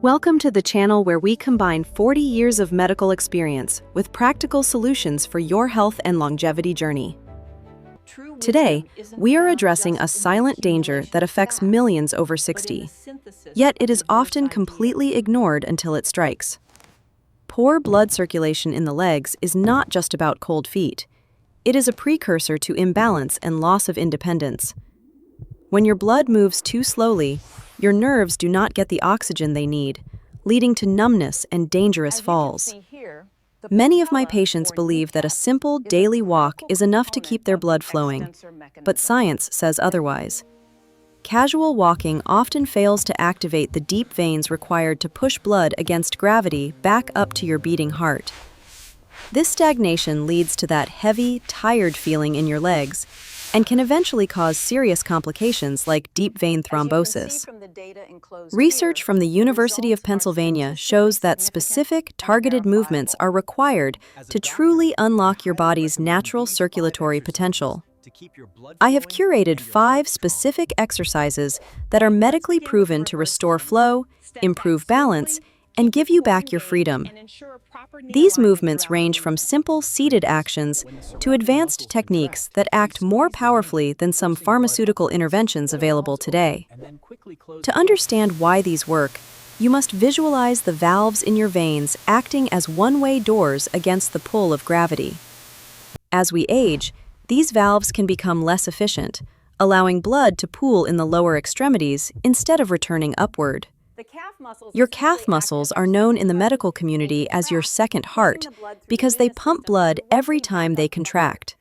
Welcome to the channel where we combine 40 years of medical experience with practical solutions for your health and longevity journey. Today, we are addressing a silent danger that affects millions over 60, yet it is often completely ignored until it strikes. Poor blood circulation in the legs is not just about cold feet. It is a precursor to imbalance and loss of independence. When your blood moves too slowly, your nerves do not get the oxygen they need, leading to numbness and dangerous falls. Many of my patients believe that a simple daily walk is enough to keep their blood flowing, but science says otherwise. Casual walking often fails to activate the deep veins required to push blood against gravity back up to your beating heart. This stagnation leads to that heavy, tired feeling in your legs and can eventually cause serious complications like deep vein thrombosis. Research from the University of Pennsylvania shows that specific, targeted movements are required to truly unlock your body's natural circulatory potential. I have curated 5 specific exercises that are medically proven to restore flow, improve balance, and give you back your freedom. These movements range from simple seated actions to advanced techniques that act more powerfully than some pharmaceutical interventions available today. To understand why these work, you must visualize the valves in your veins acting as one-way doors against the pull of gravity. As we age, these valves can become less efficient, allowing blood to pool in the lower extremities instead of returning upward. Your calf muscles are known in the medical community as your second heart because they pump blood every time they contract.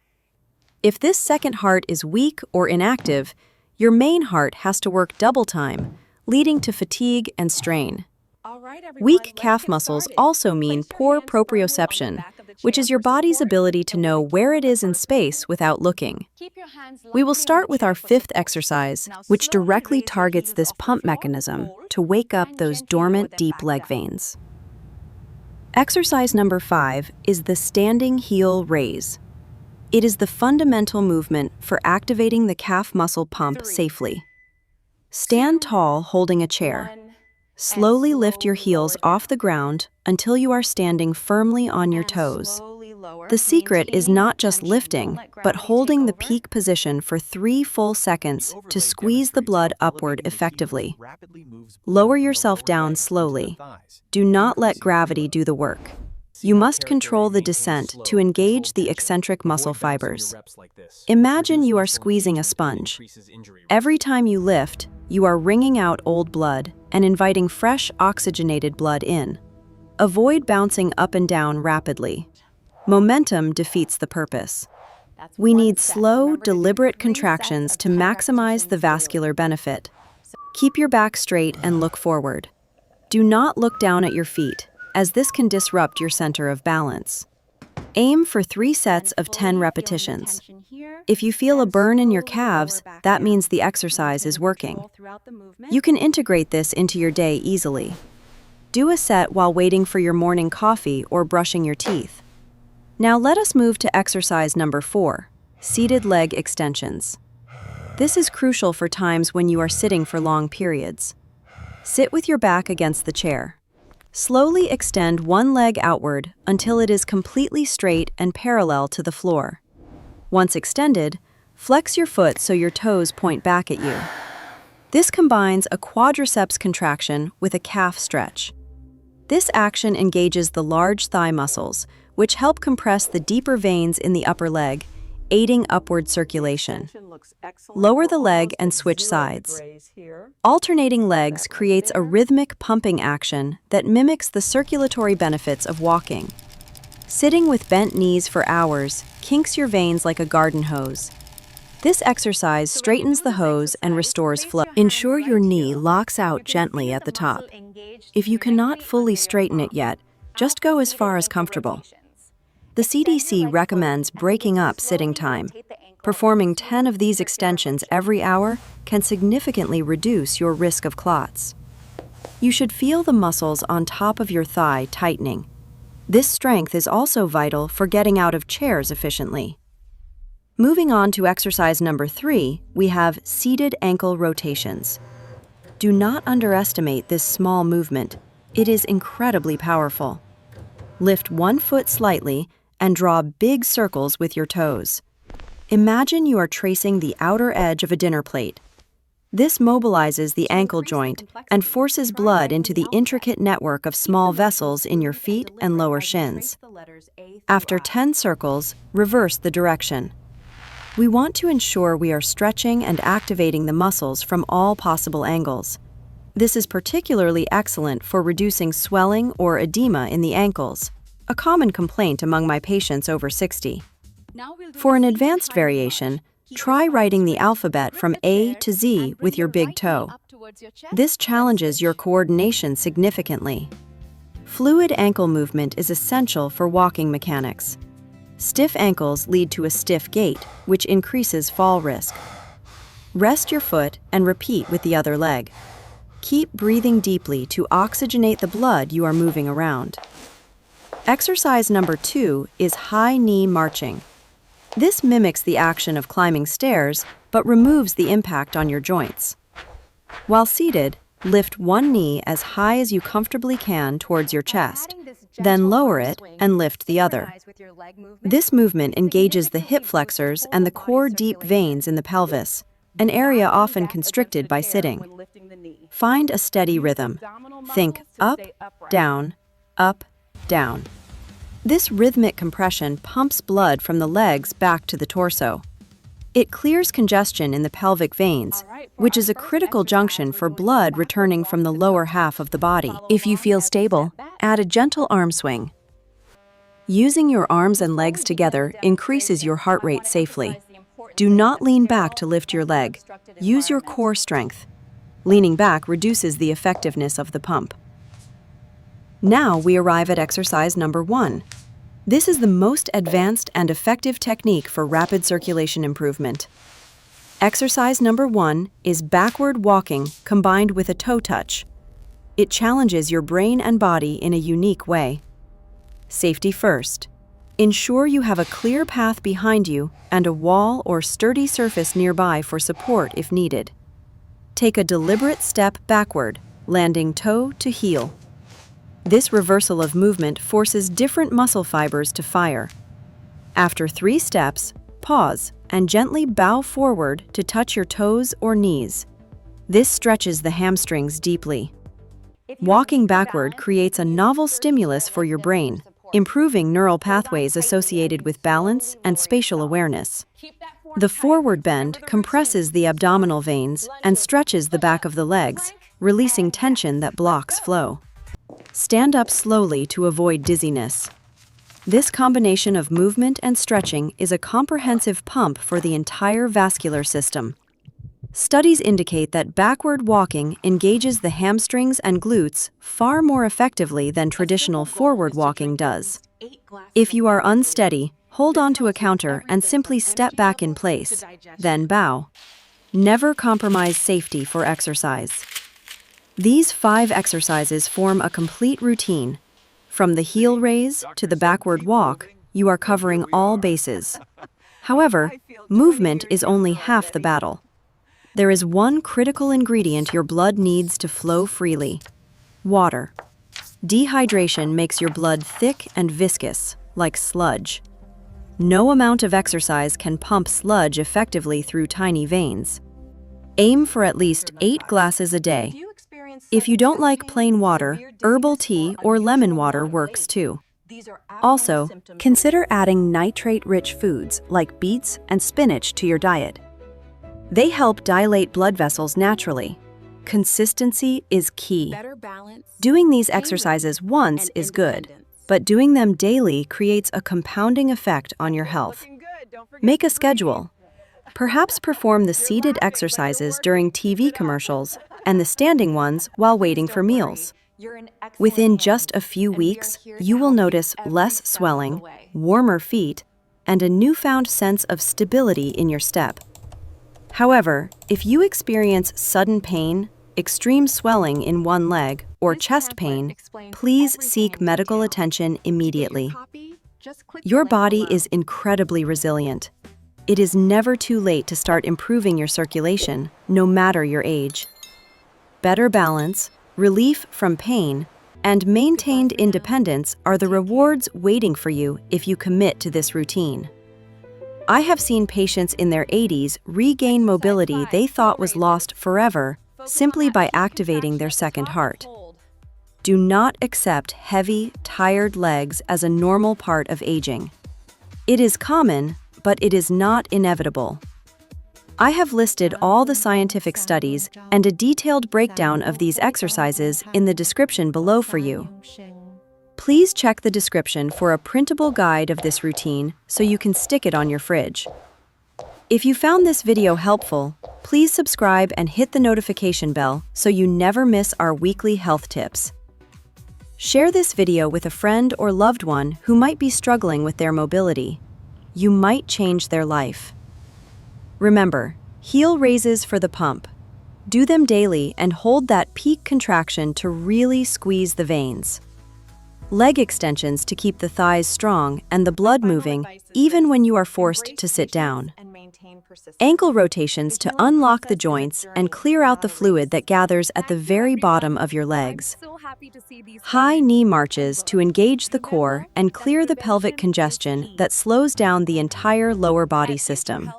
If this second heart is weak or inactive, your main heart has to work double time, leading to fatigue and strain. Weak calf muscles also mean poor proprioception, which is your body's ability to know where it is in space without looking. We will start with our 5th exercise, which directly targets this pump mechanism to wake up those dormant deep leg veins. Exercise number 5 is the standing heel raise. It is the fundamental movement for activating the calf muscle pump safely. Stand tall holding a chair. Slowly lift your heels off the ground until you are standing firmly on your toes. The secret is not just lifting, but holding the peak position for 3 full seconds to squeeze the blood upward effectively. Lower yourself down slowly. Do not let gravity do the work. You must control the descent to engage the eccentric muscle fibers. Imagine you are squeezing a sponge. Every time you lift, you are wringing out old blood and inviting fresh oxygenated blood in. Avoid bouncing up and down rapidly. Momentum defeats the purpose. We need slow, deliberate contractions to maximize the vascular benefit. Keep your back straight and look forward. Do not look down at your feet, as this can disrupt your center of balance. Aim for 3 sets of 10 repetitions. If you feel a burn in your calves, that means the exercise is working. You can integrate this into your day easily. Do a set while waiting for your morning coffee or brushing your teeth. Now let us move to exercise number 4, seated leg extensions. This is crucial for times when you are sitting for long periods. Sit with your back against the chair. Slowly extend one leg outward until it is completely straight and parallel to the floor. Once extended, flex your foot so your toes point back at you. This combines a quadriceps contraction with a calf stretch. This action engages the large thigh muscles, which help compress the deeper veins in the upper leg, aiding upward circulation. Lower the leg and switch sides. Alternating legs creates a rhythmic pumping action that mimics the circulatory benefits of walking. Sitting with bent knees for hours kinks your veins like a garden hose. This exercise straightens the hose and restores flow. Ensure your knee locks out gently at the top. If you cannot fully straighten it yet, just go as far as comfortable. The CDC recommends breaking up sitting time. Performing 10 of these extensions every hour can significantly reduce your risk of clots. You should feel the muscles on top of your thigh tightening. This strength is also vital for getting out of chairs efficiently. Moving on to exercise number 3, we have seated ankle rotations. Do not underestimate this small movement It is incredibly powerful. Lift one foot slightly and draw big circles with your toes. Imagine you are tracing the outer edge of a dinner plate. This mobilizes the ankle joint and forces blood into the intricate network of small vessels in your feet and lower shins. After 10 circles, reverse the direction. We want to ensure we are stretching and activating the muscles from all possible angles. This is particularly excellent for reducing swelling or edema in the ankles, a common complaint among my patients over 60. For an advanced variation, try writing the alphabet from A to Z with your big toe. This challenges your coordination significantly. Fluid ankle movement is essential for walking mechanics. Stiff ankles lead to a stiff gait, which increases fall risk. Rest your foot and repeat with the other leg. Keep breathing deeply to oxygenate the blood you are moving around. Exercise number 2 is high knee marching. This mimics the action of climbing stairs, but removes the impact on your joints. While seated, lift one knee as high as you comfortably can towards your chest, then lower it and lift the other. This movement engages the hip flexors and the core deep veins in the pelvis, an area often constricted by sitting. Find a steady rhythm. Think up, down, up, down. This rhythmic compression pumps blood from the legs back to the torso. It clears congestion in the pelvic veins, which is a critical junction for blood returning from the lower half of the body. If you feel stable, add a gentle arm swing. Using your arms and legs together increases your heart rate safely. Do not lean back to lift your leg. Use your core strength. Leaning back reduces the effectiveness of the pump. Now we arrive at exercise number 1. This is the most advanced and effective technique for rapid circulation improvement. Exercise number 1 is backward walking combined with a toe touch. It challenges your brain and body in a unique way. Safety first. Ensure you have a clear path behind you and a wall or sturdy surface nearby for support if needed. Take a deliberate step backward, landing toe to heel. This reversal of movement forces different muscle fibers to fire. After 3 steps, pause and gently bow forward to touch your toes or knees. This stretches the hamstrings deeply. Walking backward creates a novel stimulus for your brain, improving neural pathways associated with balance and spatial awareness. The forward bend compresses the abdominal veins and stretches the back of the legs, releasing tension that blocks flow. Stand up slowly to avoid dizziness. This combination of movement and stretching is a comprehensive pump for the entire vascular system. Studies indicate that backward walking engages the hamstrings and glutes far more effectively than traditional forward walking does. If you are unsteady, hold onto a counter and simply step back in place, then bow. Never compromise safety for exercise. These 5 exercises form a complete routine. From the heel raise to the backward walk, you are covering all bases. However, movement is only half the battle. There is one critical ingredient your blood needs to flow freely: water. Dehydration makes your blood thick and viscous, like sludge. No amount of exercise can pump sludge effectively through tiny veins. Aim for at least 8 glasses a day. If you don't like plain water, herbal tea or lemon water works too. Also, consider adding nitrate-rich foods like beets and spinach to your diet. They help dilate blood vessels naturally. Consistency is key. Doing these exercises once is good, but doing them daily creates a compounding effect on your health. Make a schedule. Perhaps perform the seated exercises during TV commercials and the standing ones while waiting for meals. Within just a few weeks, you will notice less swelling, warmer feet, and a newfound sense of stability in your step. However, if you experience sudden pain, extreme swelling in one leg, or chest pain, please seek medical attention immediately. Your body is incredibly resilient. It is never too late to start improving your circulation, no matter your age. Better balance, relief from pain, and maintained independence are the rewards waiting for you if you commit to this routine. I have seen patients in their 80s regain mobility they thought was lost forever simply by activating their second heart. Do not accept heavy, tired legs as a normal part of aging. It is common, but it is not inevitable. I have listed all the scientific studies and a detailed breakdown of these exercises in the description below for you. Please check the description for a printable guide of this routine so you can stick it on your fridge. If you found this video helpful, please subscribe and hit the notification bell so you never miss our weekly health tips. Share this video with a friend or loved one who might be struggling with their mobility. You might change their life. Remember, heel raises for the pump. Do them daily and hold that peak contraction to really squeeze the veins. Leg extensions to keep the thighs strong and the blood moving even when you are forced to sit down. Ankle rotations to unlock the joints and clear out the fluid that gathers at the very bottom of your legs. High knee marches to engage the core and clear the pelvic congestion that slows down the entire lower body system.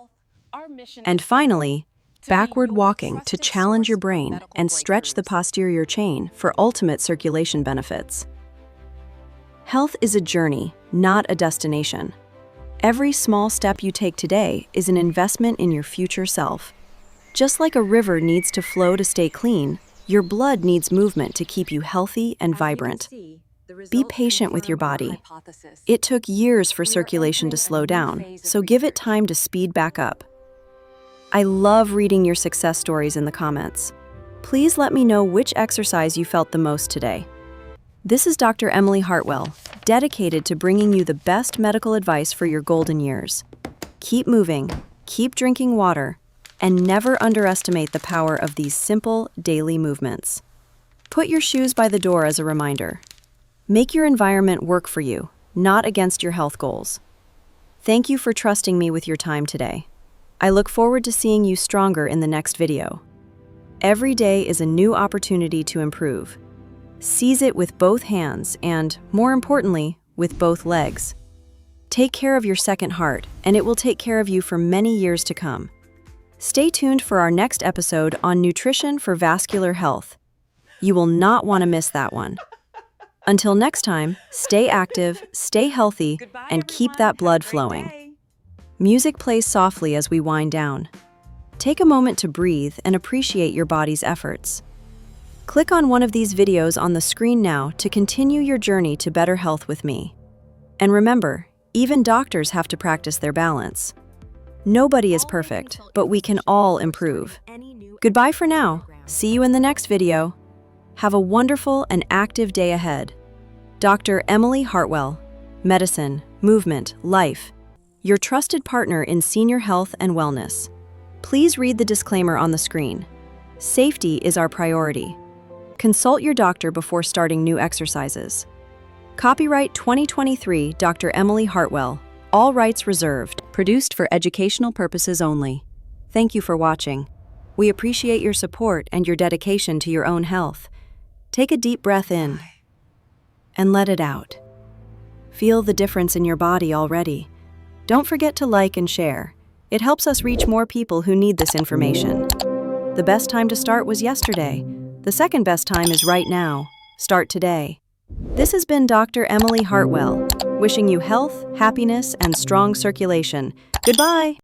And finally, backward walking to challenge your brain and stretch the posterior chain for ultimate circulation benefits. Health is a journey, not a destination. Every small step you take today is an investment in your future self. Just like a river needs to flow to stay clean, your blood needs movement to keep you healthy and vibrant. Be patient with your body. It took years for circulation to slow down, so give it time to speed back up. I love reading your success stories in the comments. Please let me know which exercise you felt the most today. This is Dr. Emily-Hartwell, dedicated to bringing you the best medical advice for your golden years. Keep moving, keep drinking water, and never underestimate the power of these simple daily movements. Put your shoes by the door as a reminder. Make your environment work for you, not against your health goals. Thank you for trusting me with your time today. I look forward to seeing you stronger in the next video. Every day is a new opportunity to improve. Seize it with both hands and, more importantly, with both legs. Take care of your second heart, and it will take care of you for many years to come. Stay tuned for our next episode on nutrition for vascular health. You will not want to miss that one. Until next time, stay active, stay healthy, and keep that blood flowing. Music plays softly as we wind down. Take a moment to breathe and appreciate your body's efforts. Click on one of these videos on the screen now to continue your journey to better health with me. And remember, even doctors have to practice their balance. Nobody is perfect, but we can all improve. Goodbye for now. See you in the next video. Have a wonderful and active day ahead. Dr. Emily-Hartwell, Medicine, Movement, Life, your trusted partner in senior health and wellness. Please read the disclaimer on the screen. Safety is our priority. Consult your doctor before starting new exercises. Copyright 2023, Dr. Emily-Hartwell. All rights reserved. Produced for educational purposes only. Thank you for watching. We appreciate your support and your dedication to your own health. Take a deep breath in and let it out. Feel the difference in your body already. Don't forget to like and share. It helps us reach more people who need this information. The best time to start was yesterday. The second best time is right now. Start today. This has been Dr. Emily-Hartwell, wishing you health, happiness, and strong circulation. Goodbye.